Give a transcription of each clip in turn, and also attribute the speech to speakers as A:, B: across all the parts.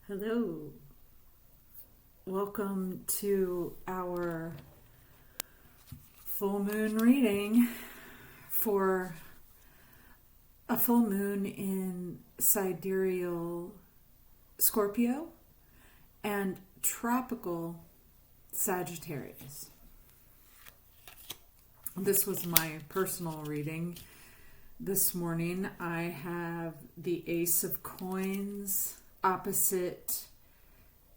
A: Hello. Welcome to our full moon reading for a full moon in Sidereal Scorpio and tropical Sagittarius. This was my personal reading. This morning I have the Ace of Coins opposite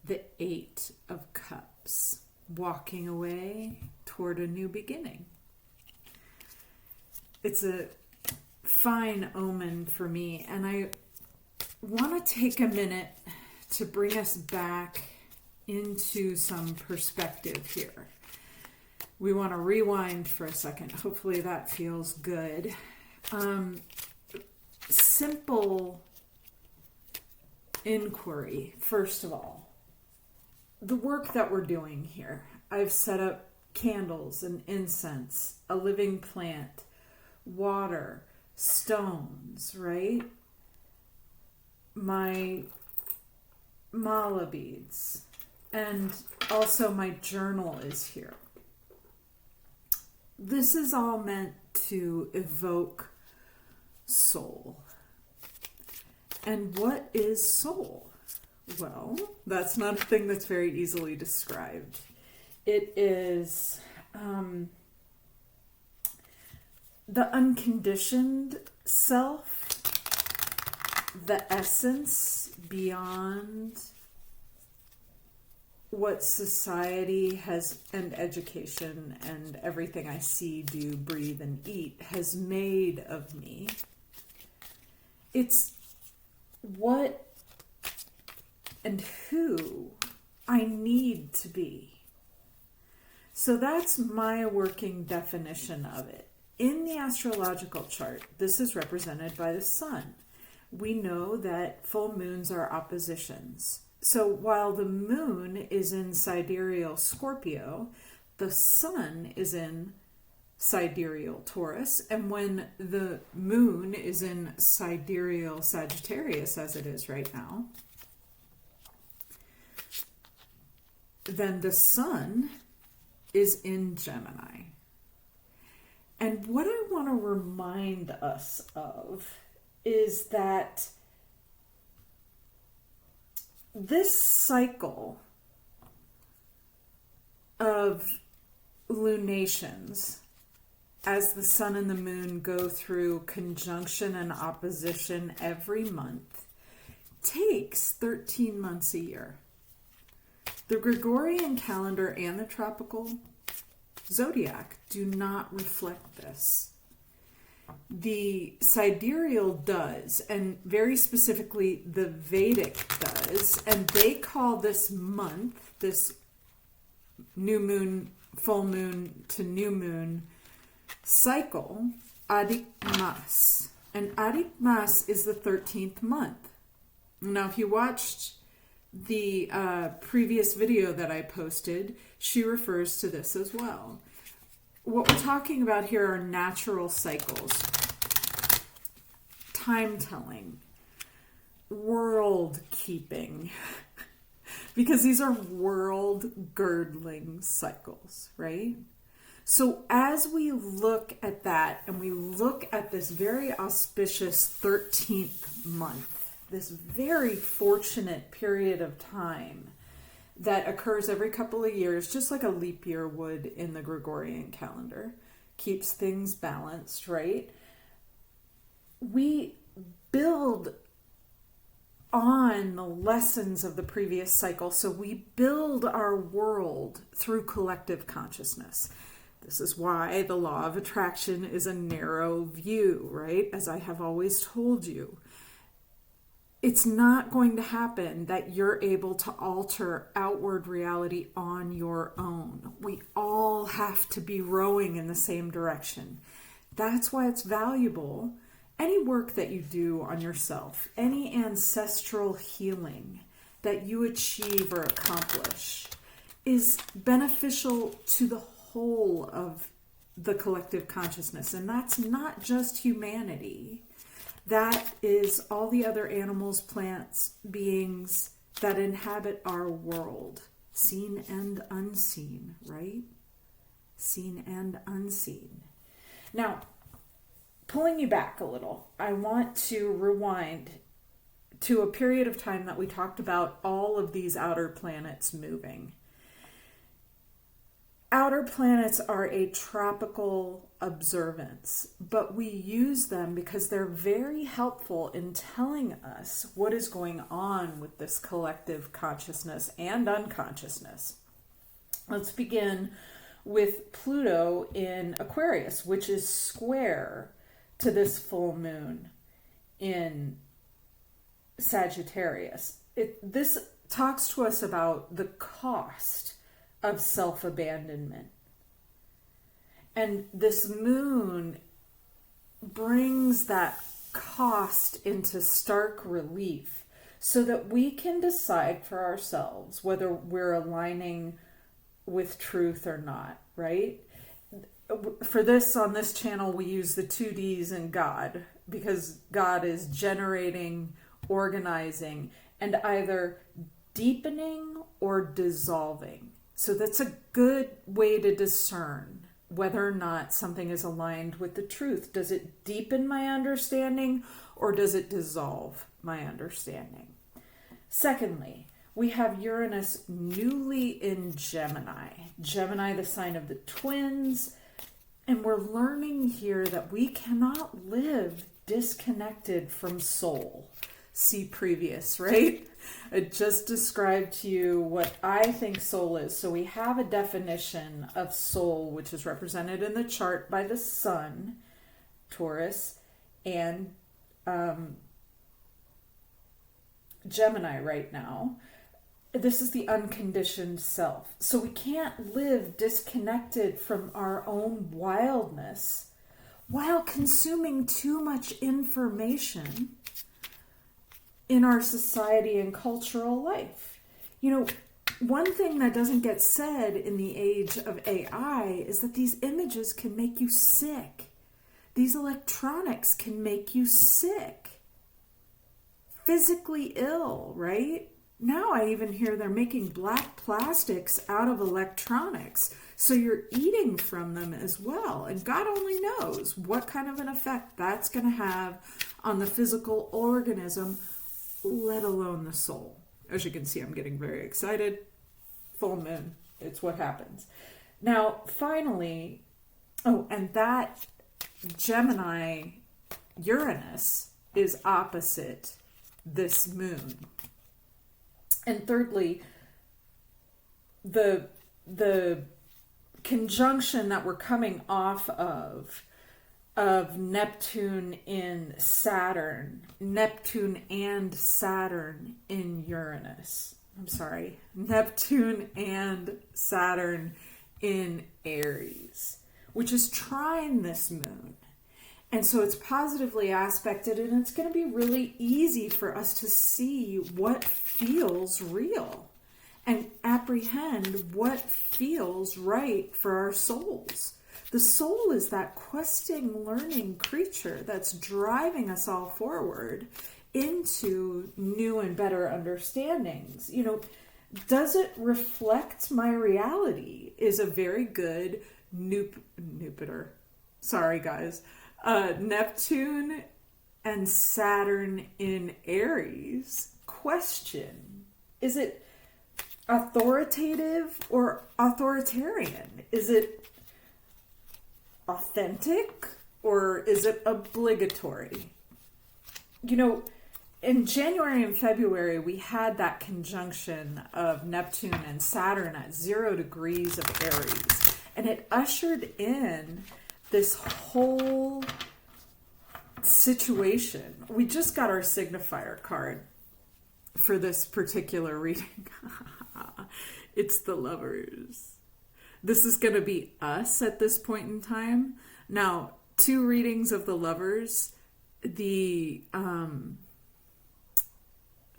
A: the Eight of Cups, walking away toward a new beginning. It's a fine omen for me, and I want to take a minute to bring us back into some perspective here. We want to rewind for a second. Hopefully that feels good. Simple inquiry, first of all. The work that we're doing here. I've set up candles and incense, a living plant, water, stones, right? My mala beads, and also my journal is here. This is all meant to evoke soul. And what is soul? Well, that's not a thing that's very easily described. It is the unconditioned self, the essence beyond what society has, and education and everything I see, do, breathe, and eat has made of me. It's what and who I need to be. So that's my working definition of it. In the astrological chart, this is represented by the sun. We know that full moons are oppositions. So while the moon is in Sidereal Scorpio, the sun is in Sidereal Taurus, and when the moon is in Sidereal Sagittarius, as it is right now, then the sun is in Gemini. And what I want to remind us of is that this cycle of lunations, as the sun and the moon go through conjunction and opposition every month, takes 13 months a year. The Gregorian calendar and the tropical zodiac do not reflect this. The Sidereal does, and very specifically the Vedic does, and they call this month, this new moon, full moon to new moon cycle, Adhik Mas. And Adhik Mas is the 13th month. Now, if you watched the previous video that I posted, she refers to this as well. What we're talking about here are natural cycles, time telling, world keeping, because these are world girdling cycles, right? So as we look at that, and we look at this very auspicious 13th month, this very fortunate period of time that occurs every couple of years, just like a leap year would in the Gregorian calendar, keeps things balanced, right? We build on the lessons of the previous cycle, so we build our world through collective consciousness. This is why the law of attraction is a narrow view, right? As I have always told you. It's not going to happen that you're able to alter outward reality on your own. We all have to be rowing in the same direction. That's why it's valuable. Any work that you do on yourself, any ancestral healing that you achieve or accomplish is beneficial to the whole of the collective consciousness. And that's not just humanity. That is all the other animals, plants, beings, that inhabit our world, seen and unseen, right? Seen and unseen. Now, pulling you back a little, I want to rewind to a period of time that we talked about all of these outer planets moving. Outer planets are a tropical observance, but we use them because they're very helpful in telling us what is going on with this collective consciousness and unconsciousness. Let's begin with Pluto in Aquarius, which is square to this full moon in Sagittarius. This talks to us about the cost of self-abandonment. And this moon brings that cost into stark relief so that we can decide for ourselves whether we're aligning with truth or not, right? For this, on this channel, we use the 2Ds and God, because God is generating, organizing, and either deepening or dissolving. So that's a good way to discern whether or not something is aligned with the truth. Does it deepen my understanding or does it dissolve my understanding? Secondly, we have Uranus newly in Gemini. Gemini, the sign of the twins. And we're learning here that we cannot live disconnected from soul. See previous, right? I just described to you what I think soul is. So we have a definition of soul, which is represented in the chart by the sun, Taurus, and Gemini right now. This is the unconditioned self. So we can't live disconnected from our own wildness while consuming too much information in our society and cultural life. You know, one thing that doesn't get said in the age of AI is that these images can make you sick. These electronics can make you sick. Physically ill, right? Now I even hear they're making black plastics out of electronics. So you're eating from them as well. And God only knows what kind of an effect that's going to have on the physical organism, let alone the soul. As you can see, I'm getting very excited. Full moon, it's what happens. Now, finally, and that Gemini Uranus is opposite this moon. And thirdly, the conjunction that we're coming off of Neptune in Saturn, Neptune and Saturn in Uranus. Neptune and Saturn in Aries, which is trine this moon. And so it's positively aspected, and it's going to be really easy for us to see what feels real and apprehend what feels right for our souls. The soul is that questing, learning creature that's driving us all forward into new and better understandings. You know, does it reflect my reality is a very good Jupiter. Sorry, guys. Neptune and Saturn in Aries question. Is it authoritative or authoritarian? Is it authentic or is it obligatory? You know, in January and February, we had that conjunction of Neptune and Saturn at 0 degrees of Aries, and it ushered in this whole situation. We just got our signifier card for this particular reading. It's the Lovers. This is going to be us at this point in time. Now, 2 readings of the Lovers, the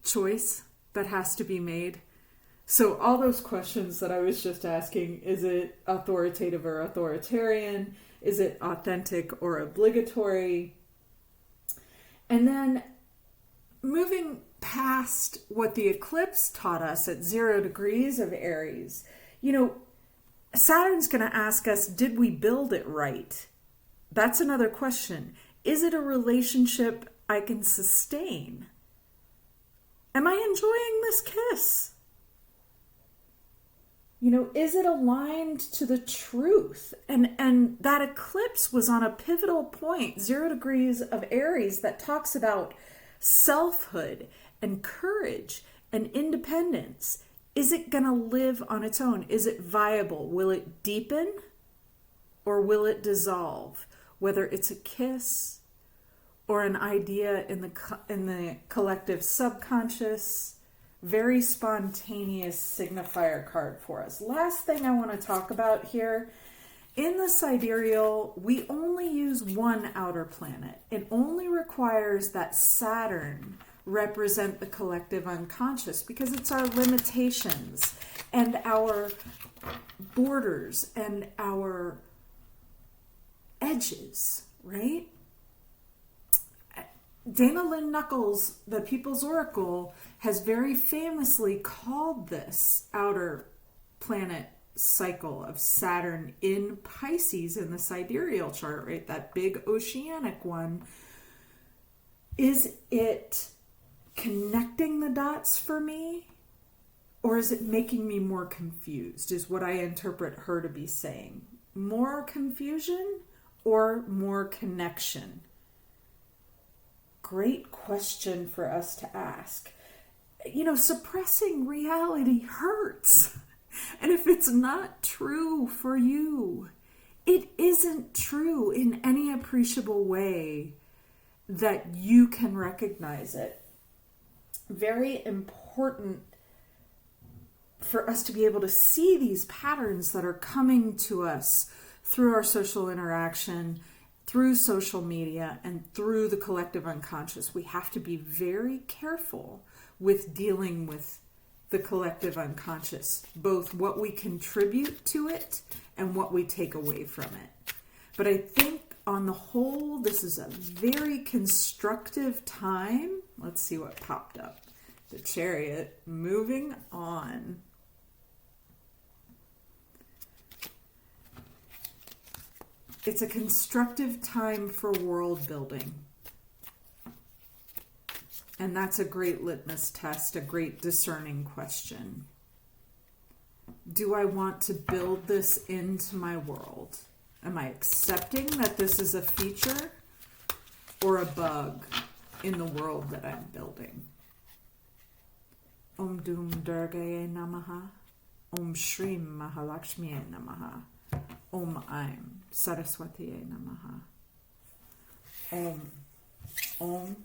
A: choice that has to be made. So all those questions that I was just asking, is it authoritative or authoritarian? Is it authentic or obligatory? And then moving past what the eclipse taught us at 0 degrees of Aries, Saturn's going to ask us, did we build it right? That's another question. Is it a relationship I can sustain? Am I enjoying this kiss? Is it aligned to the truth? And that eclipse was on a pivotal point, 0 degrees of Aries, that talks about selfhood and courage and independence. Is it going to live on its own? Is it viable? Will it deepen or will it dissolve? Whether it's a kiss or an idea in the collective subconscious, very spontaneous signifier card for us. Last thing I want to talk about here, in the sidereal, we only use one outer planet. It only requires that Saturn represent the collective unconscious because it's our limitations and our borders and our edges, right? Dana Lynn Knuckles, the People's Oracle, has very famously called this outer planet cycle of Saturn in Pisces in the sidereal chart, right? That big oceanic one. Is it connecting the dots for me? Or is it making me more confused, is what I interpret her to be saying. More confusion or more connection? Great question for us to ask. Suppressing reality hurts. And if it's not true for you, it isn't true in any appreciable way that you can recognize it. Very important for us to be able to see these patterns that are coming to us through our social interaction, through social media, and through the collective unconscious. We have to be very careful with dealing with the collective unconscious, both what we contribute to it and what we take away from it. But I think on the whole, this is a very constructive time. Let's see what popped up. The Chariot, moving on. It's a constructive time for world building. And that's a great litmus test, a great discerning question. Do I want to build this into my world? Am I accepting that this is a feature or a bug in the world that I'm building? Om Dum Durgaye Namaha. Om Shrim Mahalakshmiye Namaha. Om Aim Saraswatiye Namaha. Om. Om.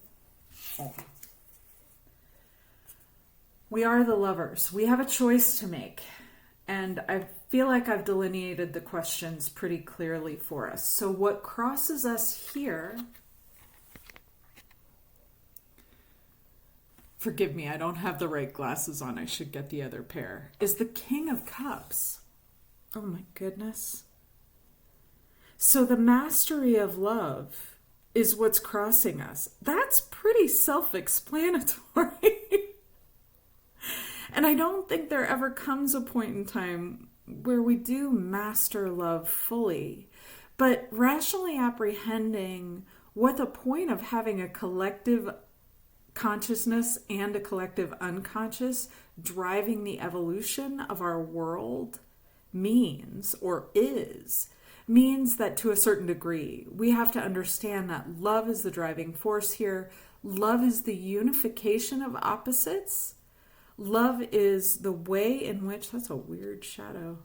A: Om. We are the lovers. We have a choice to make. And I feel like I've delineated the questions pretty clearly for us. So what crosses us here, forgive me, I don't have the right glasses on. I should get the other pair, is the King of Cups. Oh my goodness. So the mastery of love is what's crossing us. That's pretty self-explanatory. And I don't think there ever comes a point in time where we do master love fully. But rationally apprehending what the point of having a collective consciousness and a collective unconscious driving the evolution of our world means, or is, means that to a certain degree, we have to understand that love is the driving force here. Love is the unification of opposites. Love is the way in which, that's a weird shadow.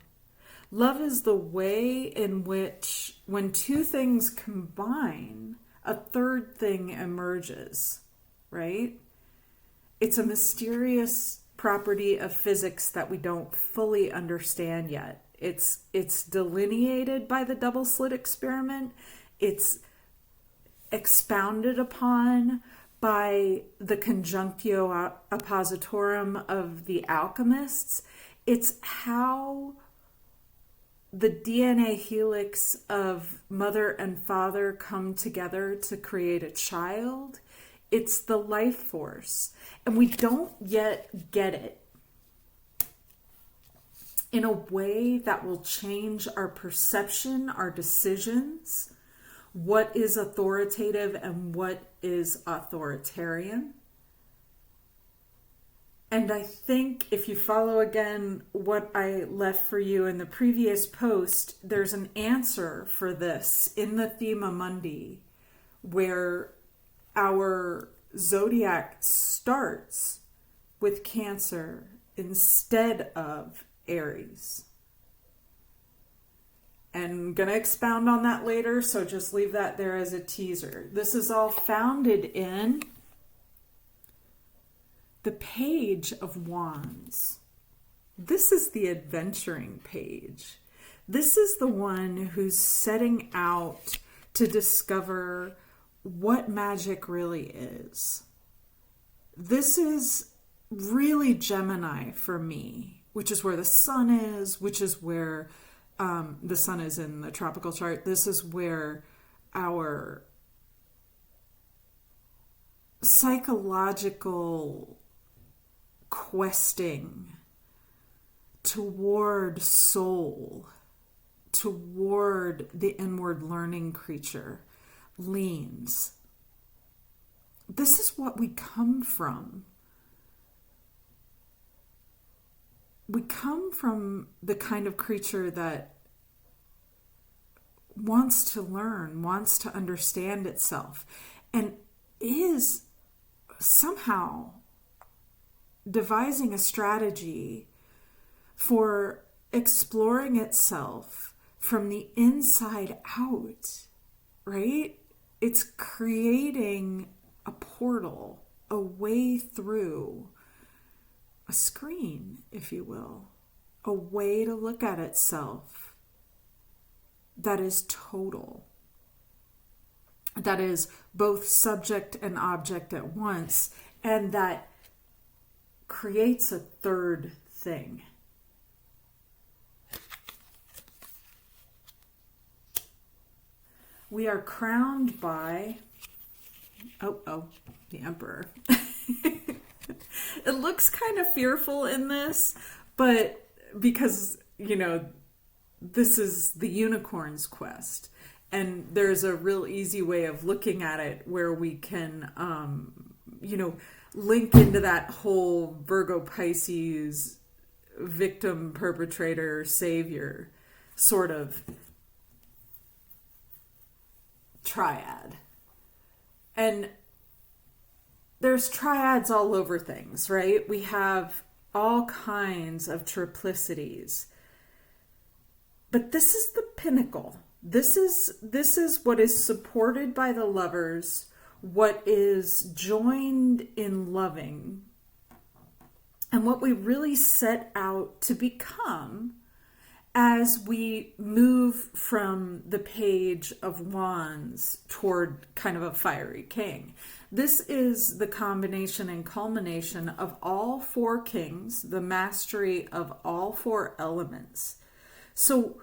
A: Love is the way in which, when two things combine, a third thing emerges, right? It's a mysterious property of physics that we don't fully understand yet. It's delineated by the double slit experiment. It's expounded upon by the conjunctio oppositorum of the alchemists. It's how the DNA helix of mother and father come together to create a child. It's the life force. And we don't yet get it in a way that will change our perception, our decisions, what is authoritative and what is authoritarian. And I think if you follow again what I left for you in the previous post, there's an answer for this in the Thema Mundi, where our zodiac starts with Cancer instead of Aries. And I'm going to expound on that later, so just leave that there as a teaser. This is all founded in the Page of Wands. This is the adventuring page. This is the one who's setting out to discover what magic really is. This is really Gemini for me, which is where the sun is, which is where the sun is in the tropical chart. This is where our psychological questing toward soul, toward the inward learning creature leans. This is what we come from. We come from the kind of creature that wants to learn, wants to understand itself, and is somehow devising a strategy for exploring itself from the inside out, right? It's creating a portal, a way through, a screen, if you will, a way to look at itself that is total, that is both subject and object at once, and that creates a third thing. We are crowned by, the Emperor. It looks kind of fearful in this, but because, this is the unicorn's quest. And there's a real easy way of looking at it where we can, link into that whole Virgo Pisces victim, perpetrator, savior sort of triad. And there's triads all over things, right? We have all kinds of triplicities. But this is the pinnacle. This is what is supported by the lovers, what is joined in loving, and what we really set out to become as we move from the Page of Wands toward kind of a fiery king. This is the combination and culmination of all four kings, the mastery of all four elements. So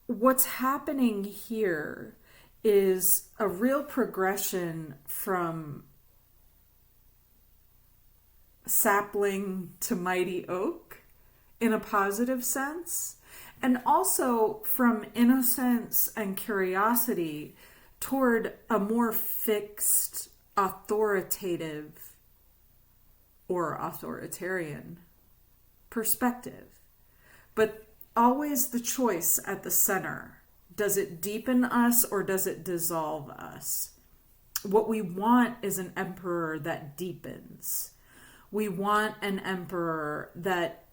A: what's happening here is a real progression from sapling to mighty oak in a positive sense, and also from innocence and curiosity toward a more fixed, authoritative or authoritarian perspective. But always the choice at the center. Does it deepen us or does it dissolve us? What we want is an emperor that deepens. We want an emperor that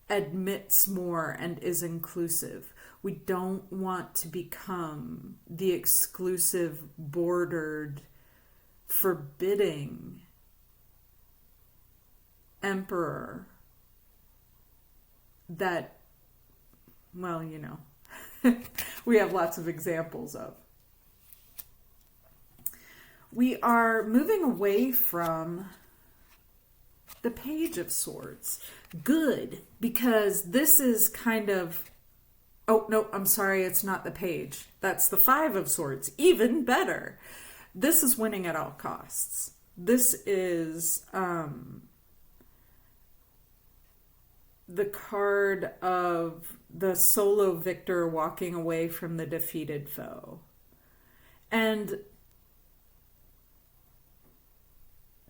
A: admits more and is inclusive. We don't want to become the exclusive, bordered, forbidding emperor that, we have lots of examples of. We are moving away from the Page of Swords. Good, because this is kind of, it's not the Page. That's the Five of Swords. Even better. This is winning at all costs. This is the card of the solo victor walking away from the defeated foe. And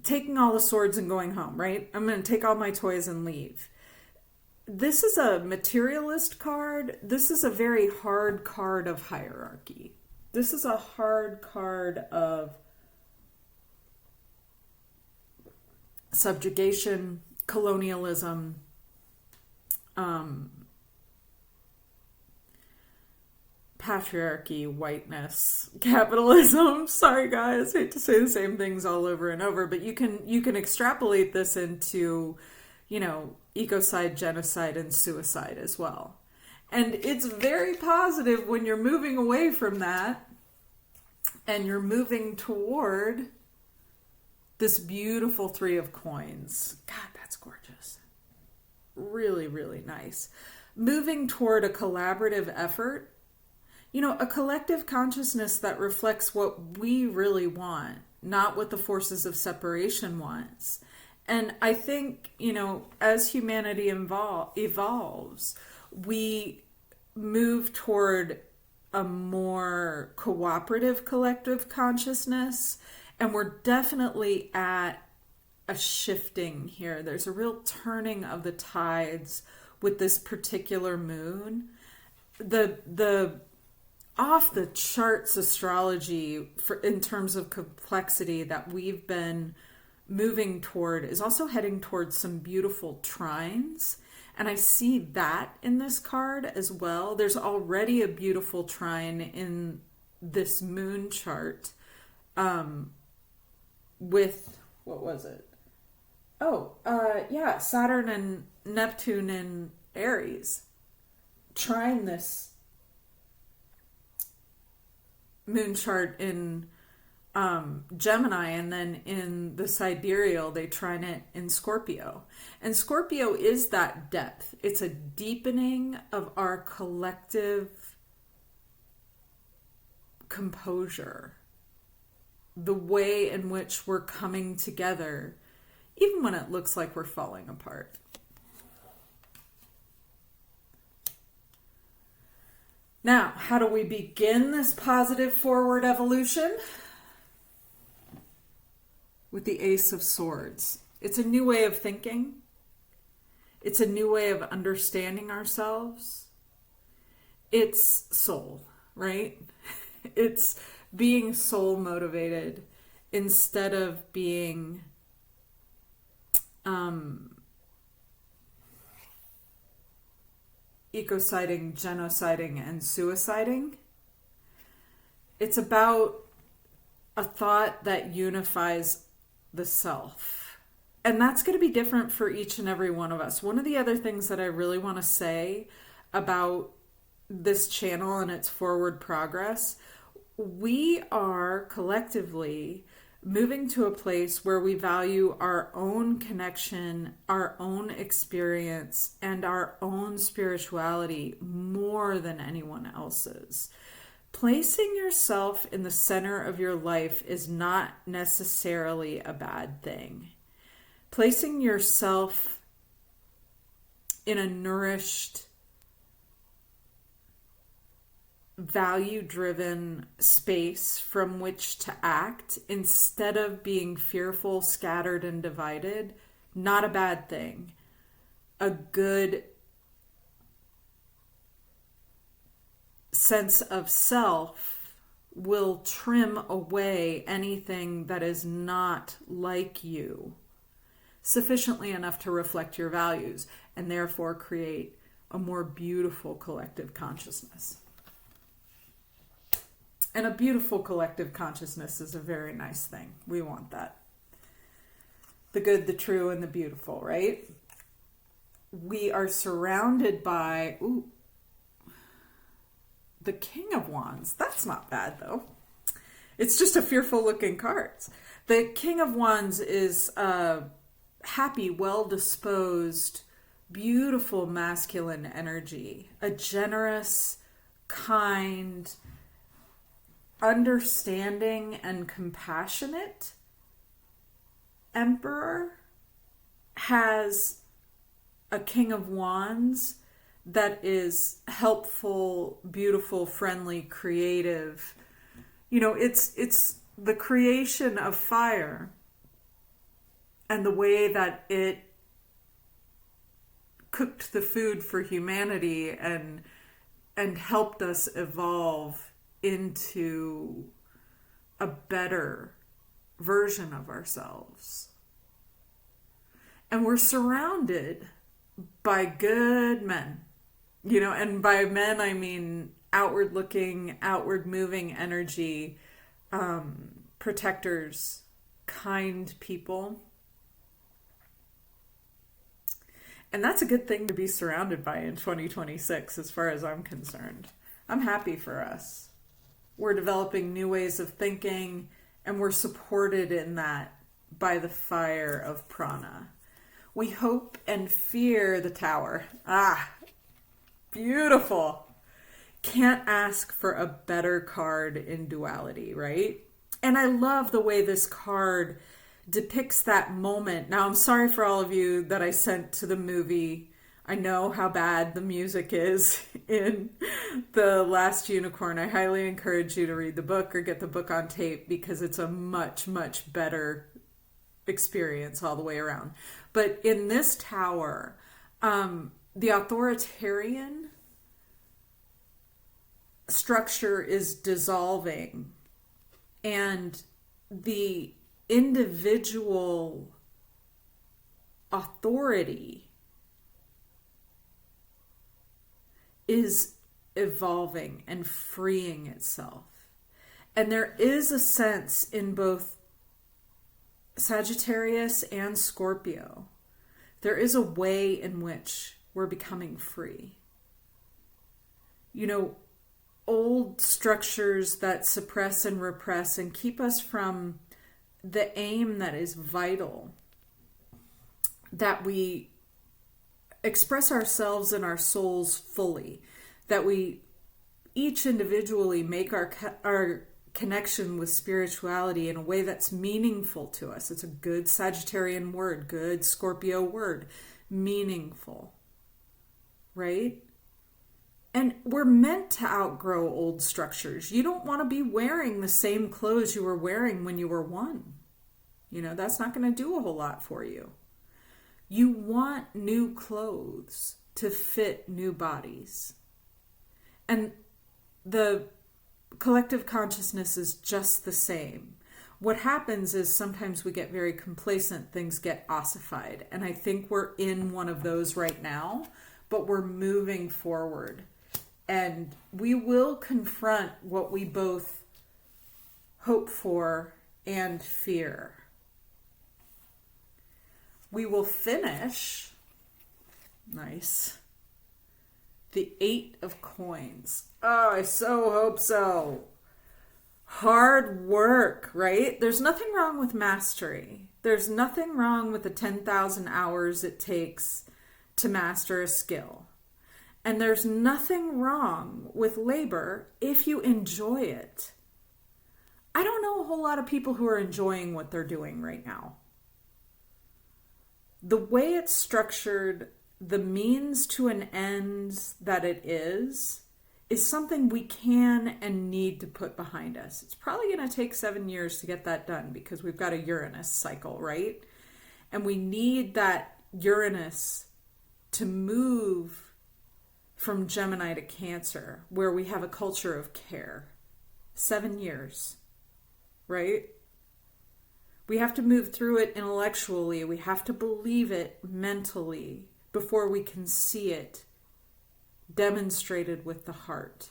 A: taking all the swords and going home, right? I'm going to take all my toys and leave. This is a materialist card. This is a very hard card of hierarchy. This is a hard card of subjugation, colonialism, patriarchy, whiteness, capitalism. Sorry guys, hate to say the same things all over and over, but you can extrapolate this into, ecocide, genocide, and suicide as well. And it's very positive when you're moving away from that and you're moving toward this beautiful Three of Coins. God, that's gorgeous. Really, really nice. Moving toward a collaborative effort, a collective consciousness that reflects what we really want, not what the forces of separation wants. And I think, as humanity evolves, we move toward a more cooperative collective consciousness. And we're definitely at a shifting here. There's a real turning of the tides with this particular moon. The off the charts astrology in terms of complexity that we've been moving toward is also heading towards some beautiful trines. And I see that in this card as well. There's already a beautiful trine in this moon chart with, what was it? Saturn and Neptune and Aries trine this moon chart in Gemini, and then in the Sidereal they trine it in Scorpio. And Scorpio is that depth. It's a deepening of our collective composure, the way in which we're coming together, even when it looks like we're falling apart. Now, how do we begin this positive forward evolution? With the Ace of Swords. It's a new way of thinking. It's a new way of understanding ourselves. It's soul, right? It's being soul motivated instead of being ecociding, genociding, and suiciding. It's about a thought that unifies the self. And that's going to be different for each and every one of us. One of the other things that I really want to say about this channel and its forward progress, we are collectively moving to a place where we value our own connection, our own experience, and our own spirituality more than anyone else's. Placing yourself in the center of your life is not necessarily a bad thing. Placing yourself in a nourished, value-driven space from which to act instead of being fearful, scattered, and divided, not a bad thing. A good sense of self will trim away anything that is not like you sufficiently enough to reflect your values and therefore create a more beautiful collective consciousness. And a beautiful collective consciousness is a very nice thing. We want that. The good, the true, and the beautiful, right? We are surrounded by, the King of Wands. That's not bad, though. It's just a fearful looking card. The King of Wands is a happy, well-disposed, beautiful masculine energy. A generous, kind, understanding, and compassionate Emperor has a King of Wands that is helpful, beautiful, friendly, creative. You know, it's the creation of fire and the way that it cooked the food for humanity and helped us evolve into a better version of ourselves. And we're surrounded by good men, you know, and by men I mean outward looking, outward moving energy, protectors, kind people. And that's a good thing to be surrounded by in 2026 as far as I'm concerned. I'm happy for us. We're developing new ways of thinking, and we're supported in that by the fire of prana. We hope and fear the Tower. Ah, beautiful. Can't ask for a better card in duality, right? And I love the way this card depicts that moment. Now, I'm sorry for all of you that I sent to the movie. I know how bad the music is in The Last Unicorn. I highly encourage you to read the book or get the book on tape because it's a much, much better experience all the way around. But in this tower, the authoritarian structure is dissolving, and the individual authority is evolving and freeing itself. And there is a sense in both Sagittarius and Scorpio, there is a way in which we're becoming free. You know, old structures that suppress and repress and keep us from the aim that is vital, that we express ourselves and our souls fully, that we each individually make our connection with spirituality in a way that's meaningful to us. It's a good Sagittarian word, good Scorpio word, meaningful, right? And we're meant to outgrow old structures. You don't want to be wearing the same clothes you were wearing when you were one. You know, that's not going to do a whole lot for you. You want new clothes to fit new bodies. And the collective consciousness is just the same. What happens is sometimes we get very complacent, things get ossified. And I think we're in one of those right now, but we're moving forward. And we will confront what we both hope for and fear. We will finish, nice, the 8 of Coins. Oh, I so hope so. Hard work, right? There's nothing wrong with mastery. There's nothing wrong with the 10,000 hours it takes to master a skill. And there's nothing wrong with labor if you enjoy it. I don't know a whole lot of people who are enjoying what they're doing right now. The way it's structured, the means to an end that it is something we can and need to put behind us. It's probably going to take 7 years to get that done because we've got a Uranus cycle, right? And we need that Uranus to move from Gemini to Cancer, where we have a culture of care. 7 years, right? We have to move through it intellectually. We have to believe it mentally before we can see it demonstrated with the heart.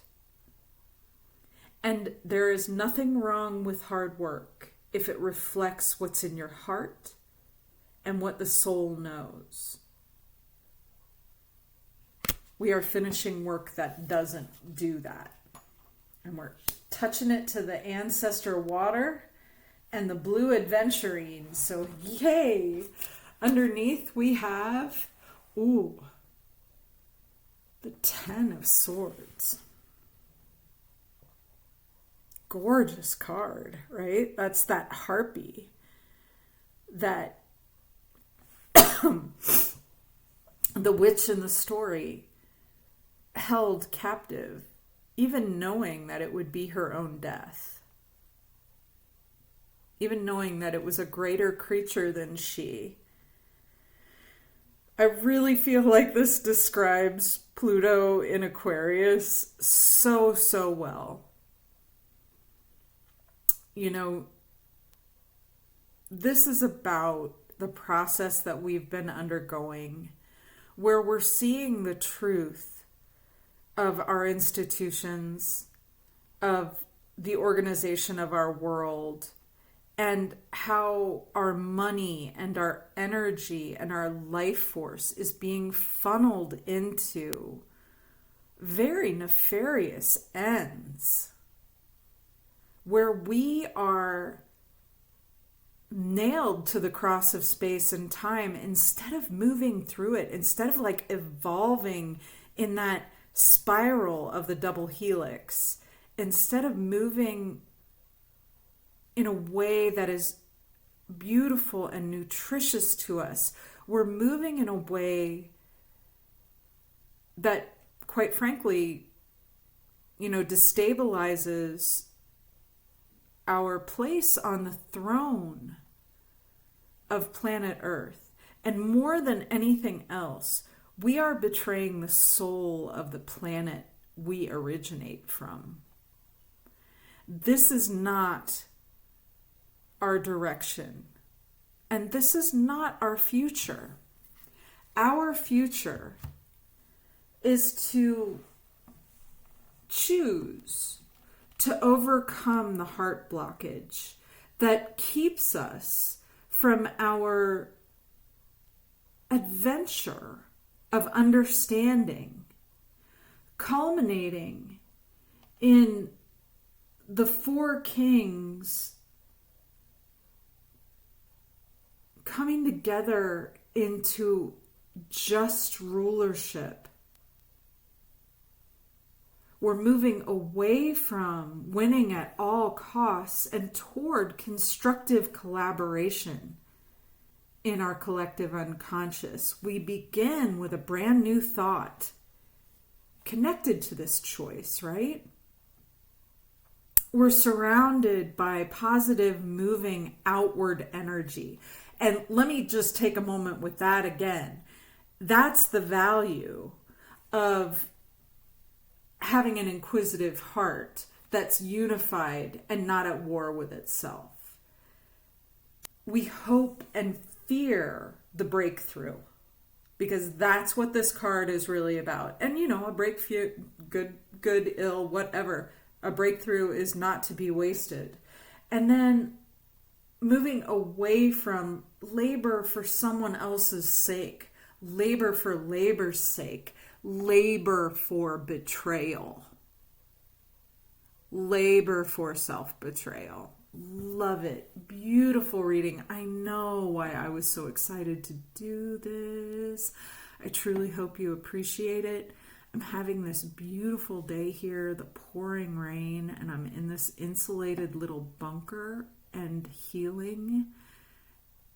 A: And there is nothing wrong with hard work if it reflects what's in your heart and what the soul knows. We are finishing work that doesn't do that. And we're touching it to the ancestor water and the blue adventurine. So yay! Underneath we have, the 10 of Swords. Gorgeous card, right? That's that harpy. that the witch in the story held captive, even knowing that it would be her own death. Even knowing that it was a greater creature than she. I really feel like this describes Pluto in Aquarius so, so well. You know, this is about the process that we've been undergoing, where we're seeing the truth of our institutions, of the organization of our world, and how our money and our energy and our life force is being funneled into very nefarious ends, where we are nailed to the cross of space and time instead of moving through it, instead of like evolving in that spiral of the double helix, instead of moving in a way that is beautiful and nutritious to us, we're moving in a way that, quite frankly, destabilizes our place on the throne of planet Earth. And more than anything else, we are betraying the soul of the planet we originate from. This is not our direction. And this is not our future. Our future is to choose to overcome the heart blockage that keeps us from our adventure of understanding, culminating in the four kings coming together into just rulership. We're moving away from winning at all costs and toward constructive collaboration in our collective unconscious. We begin with a brand new thought connected to this choice, right? We're surrounded by positive moving outward energy. And let me just take a moment with that again. That's the value of having an inquisitive heart that's unified and not at war with itself. We hope and fear the breakthrough, because that's what this card is really about. And a breakthrough, good, ill, whatever. A breakthrough is not to be wasted. And then moving away from labor for someone else's sake, labor for labor's sake, labor for betrayal, labor for self-betrayal. Love it. Beautiful reading. I know why I was so excited to do this. I truly hope you appreciate it. I'm having this beautiful day here, the pouring rain, and I'm in this insulated little bunker and healing.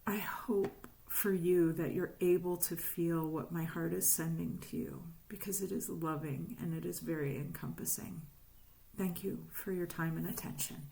A: I hope for you that you're able to feel what my heart is sending to you, because it is loving and it is very encompassing. Thank you for your time and attention.